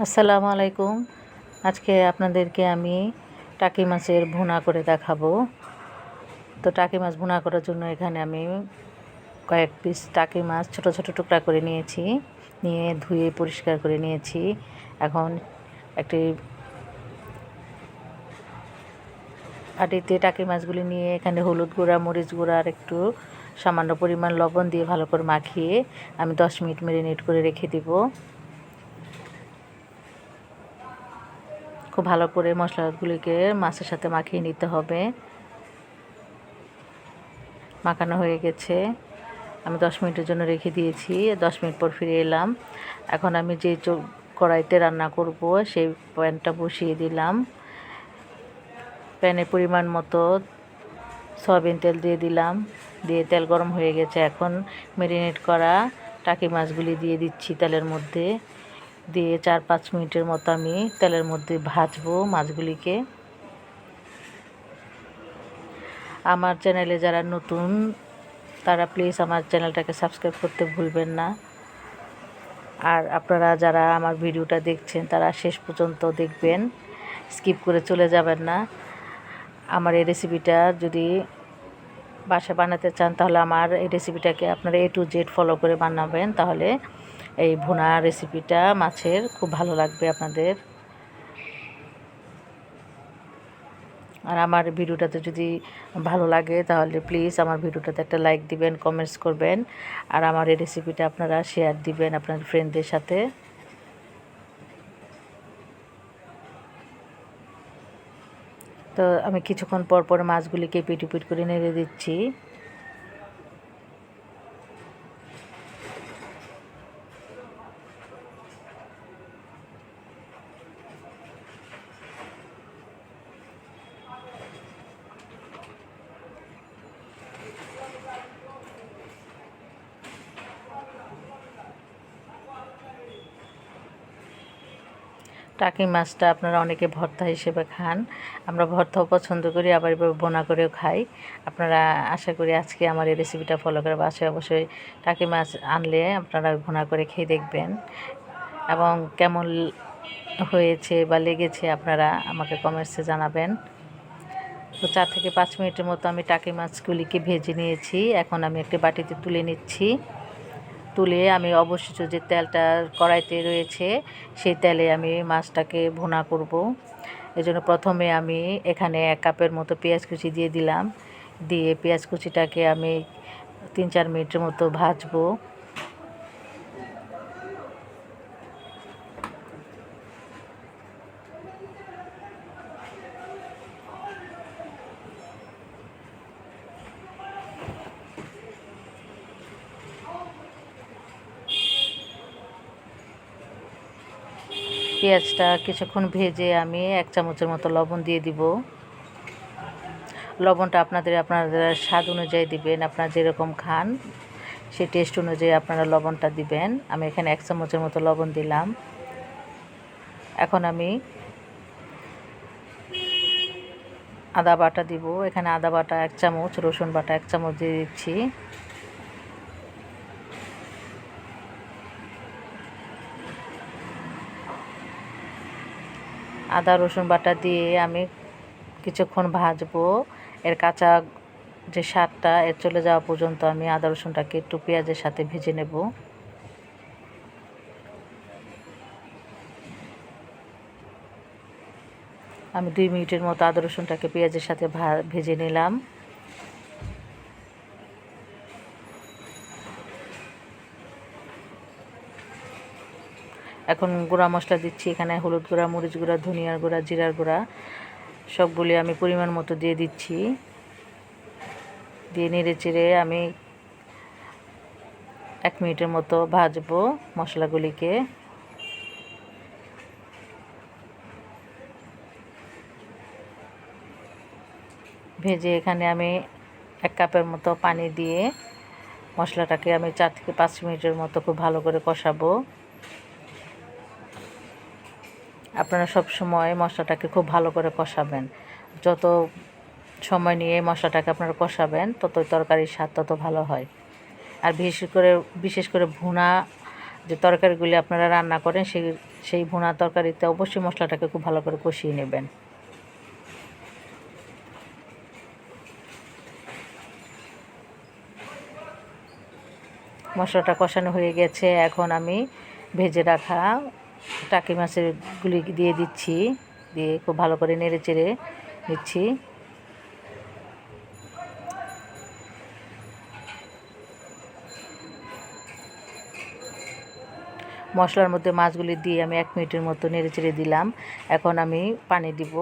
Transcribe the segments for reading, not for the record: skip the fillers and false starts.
আসসালামু আলাইকুম। আজকে আপনাদেরকে আমি টাকি মাছের ভুনা করে দেখাবো। তো টাকি মাছ ভুনা করার জন্য এখানে আমি কয়েক পিস টাকি মাছ ছোট ছোট টুকরা করে নিয়েছি, নিয়ে ধুয়ে পরিষ্কার করে নিয়েছি। এখন একটি বাটিতে টাকি মাছগুলি নিয়ে এখানে হলুদ গুঁড়া, মরিচ গুঁড়া আর একটু সামান্য পরিমাণ লবণ দিয়ে ভালো করে মাখিয়ে আমি 10 মিনিট ম্যারিনেট করে রেখে দেব। খুব ভালো করে মশলাগুলিকে মাছের সাথে মাখিয়ে নিতে হবে। মাখানো হয়ে গেছে, আমি 10 মিনিটের জন্য রেখে দিয়েছি। 10 মিনিট পর ফিরে এলাম। এখন আমি যে কড়াইতে রান্না করব সেই প্যানটা বসিয়ে দিলাম। প্যানে পরিমাণ মতো সয়াবিন তেল দিয়ে দিলাম, দিয়ে তেল গরম হয়ে গেছে। এখন ম্যারিনেট করা টাকি মাছগুলি দিয়ে দিচ্ছি তেলের মধ্যে, দিয়ে 4-5 মিনিটের মতো আমি তেলের মধ্যে ভাজবো মাছগুলিকে। আমার চ্যানেলে যারা নতুন তারা প্লিজ আমার চ্যানেলটাকে সাবস্ক্রাইব করতে ভুলবেন না। আর আপনারা যারা আমার ভিডিওটা দেখছেন তারা শেষ পর্যন্ত দেখবেন, স্কিপ করে চলে যাবেন না। আমার এই রেসিপিটা যদি বাসায় বানাতে চান তাহলে আমার এই রেসিপিটাকে আপনারা A to Z ফলো করে বানাবেন, তাহলে এই ভুনা রেসিপিটা মাছের খুব ভালো লাগবে আপনাদের। আর আমার ভিডিওটাতে যদি ভালো লাগে তাহলে প্লিজ আমার ভিডিওটাতে একটা লাইক দিবেন, কমেন্টস করবেন, আর আমার এই রেসিপিটা আপনারা শেয়ার দিবেন আপনার ফ্রেন্ডদের সাথে। তো আমি কিছুক্ষণ পর পর মাছগুলিকে পিট করে নেড়ে দিচ্ছি। টাকি মাছটা আপনারা অনেকে ভর্তা হিসেবে খান, আমরা ভর্তাও পছন্দ করি, আবার এভাবে ভুনা করেও খাই। আপনারা আশা করি আজকে আমার এই রেসিপিটা ফলো করে বাসায় অবশ্যই টাকি মাছ আনলে আপনারা ভুনা করে খেয়ে দেখবেন, এবং কেমন হয়েছে বা লেগেছে আপনারা আমাকে কমেন্টসে জানাবেন। তো 4 থেকে 5 মিনিটের মতো আমি টাকি মাছগুলিকে ভেজে নিয়েছি। এখন আমি একটি বাটিতে তুলে নিচ্ছি। তুলে আমি অবশিষ্ট যে তেলটা কড়াইতে রয়েছে সেই তেলে আমি মাছটাকে ভুনা করব। এজন্য প্রথমে আমি এখানে 1 কাপের মতো পেঁয়াজ কুচি দিয়ে দিলাম, দিয়ে পেঁয়াজ কুচিটাকে আমি 3-4 মিনিটের মতো ভাজবো। পেঁয়াজটা কিছুক্ষণ ভেজে আমি 1 চামচের মতো লবণ দিয়ে দিব। লবণটা আপনাদের স্বাদ অনুযায়ী দিবেন, আপনারা যেরকম খান সেই টেস্ট অনুযায়ী আপনারা লবণটা দিবেন। আমি এখানে 1 চামচের মতো লবণ দিলাম। এখন আমি আদা বাটা দিব। এখানে আদা বাটা 1 চামচ, রসুন বাটা 1 চামচ দিয়ে দিচ্ছি। আদা রসুন বাটা দিয়ে আমি কিছুক্ষণ ভাজবো। এর কাঁচা যে স্বাদটা এর চলে যাওয়া পর্যন্ত আমি আদা রসুনটাকে একটু পেঁয়াজের সাথে ভেজে নেব। আমি 2 মিনিটের মতো আদা রসুনটাকে পেঁয়াজের সাথে ভেজে নিলাম। এখন গুঁড়া মশলা দিচ্ছি। এখানে হলুদ গুঁড়া, মরিচ গুঁড়া, ধনিয়ার গুঁড়া, জিরার গুঁড়া সবগুলি আমি পরিমাণ মতো দিয়ে দিচ্ছি। দিয়ে নেড়ে চেড়ে আমি 1 মিনিটের মতো ভাজবো মশলাগুলিকে। ভেজে এখানে আমি 1 কাপের মতো পানি দিয়ে মশলাটাকে আমি 4 থেকে 5 মিনিটের মতো খুব ভালো করে কষাবো। আপনারা সব সময় মশলাটাকে খুব ভালো করে কষাবেন। যত সময় নিয়ে মশলাটাকে আপনারা কষাবেন ততই তরকারির স্বাদ তত ভালো হয়। আর বিশেষ করে ভুনা যে তরকারিগুলি আপনারা রান্না করেন সেই ভুনা তরকারিতে অবশ্যই মশলাটাকে খুব ভালো করে কষিয়ে নেবেন। মশলাটা কষানো হয়ে গেছে, এখন আমি ভেজে রাখা টাকি মাছের গুলি দিয়ে দিচ্ছি, দিয়ে খুব ভালো করে নেড়ে চেড়ে দিচ্ছি। মশলার মধ্যে মাছগুলি দিয়ে আমি 1 মিনিটের মতো নেড়ে চেড়ে দিলাম। এখন আমি পানি দিব।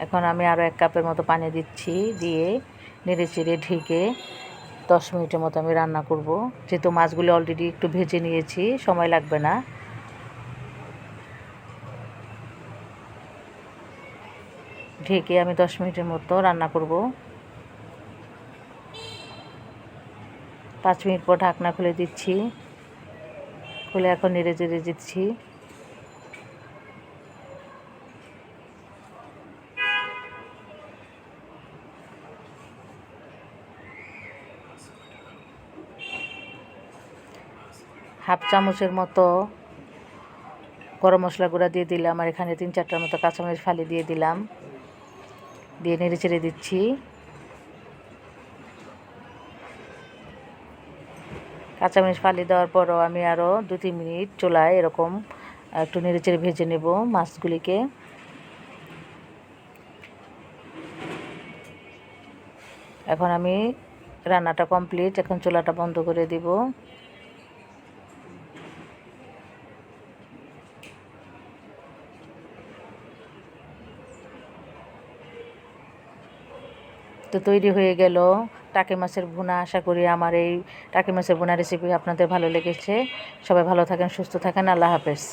এখন আমি আরও 1 কাপের মতো পানি দিচ্ছি, দিয়ে নেড়ে চেড়ে ঢেকে 10 মিনিটের মতো আমি রান্না করব। যেহেতু মাছগুলি অলরেডি একটু ভেজে নিয়েছি, সময় লাগবে না। ঢেকে আমি 10 মিনিটের মতো রান্না করব। 5 মিনিট পর ঢাকনা খুলে দিচ্ছি, খুলে এখন নেড়ে চেড়ে দিচ্ছি। হাফ চামচের মতো গরম মশলা গুঁড়া দিয়ে দিলাম, আর এখানে 3-4টার মতো কাঁচামরিচ ফালি দিয়ে দিলাম, দিয়ে নেড়ে চেড়ে দিচ্ছি। কাঁচামরিচ ফালি দেওয়ার পরও আমি আরও 2-3 মিনিট চুলায় এরকম একটু নেড়ে চেড়ে ভেজে নেব মাছগুলিকে। এখন আমি রান্নাটা কমপ্লিট, এখন চুলাটা বন্ধ করে দিব। তো তৈরি হয়ে গেল টাকি মাছের ভুনা। আশা করি আমার এই টাকি মাছের ভুনা রেসিপি আপনাদের ভালো লেগেছে। সবাই ভালো থাকেন, সুস্থ থাকেন। আল্লাহ হাফেজ।